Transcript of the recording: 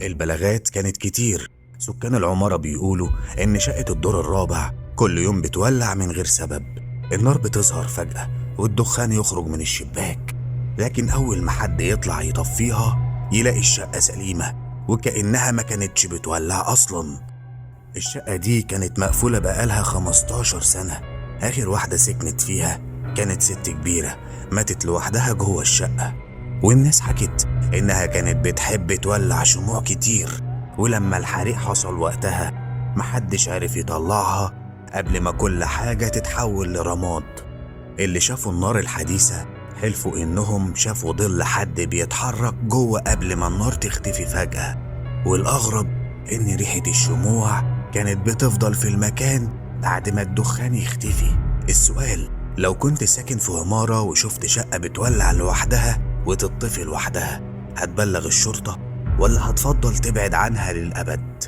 البلاغات كانت كتير. سكان العمارة بيقولوا إن شقة الدور الرابع كل يوم بتولع من غير سبب. النار بتظهر فجأة والدخان يخرج من الشباك، لكن أول ما حد يطلع يطفيها يلاقي الشقة سليمة وكأنها ما كانتش بتولع أصلا. الشقة دي كانت مقفولة بقالها 15 سنة. آخر واحدة سكنت فيها كانت ست كبيرة ماتت لوحدها جوه الشقة، والناس حكت إنها كانت بتحب تولع شموع كتير، ولما الحريق حصل وقتها محدش عارف يطلعها قبل ما كل حاجة تتحول لرماد. اللي شافوا النار الحديثة حلفوا إنهم شافوا ظل حد بيتحرك جوه قبل ما النار تختفي فجأة. والأغرب إن ريحة الشموع كانت بتفضل في المكان بعد ما الدخان يختفي. السؤال: لو كنت ساكن في عمارة وشفت شقة بتولع لوحدها وتطفي لوحدها، هتبلغ الشرطة ولا هتفضل تبعد عنها للأبد؟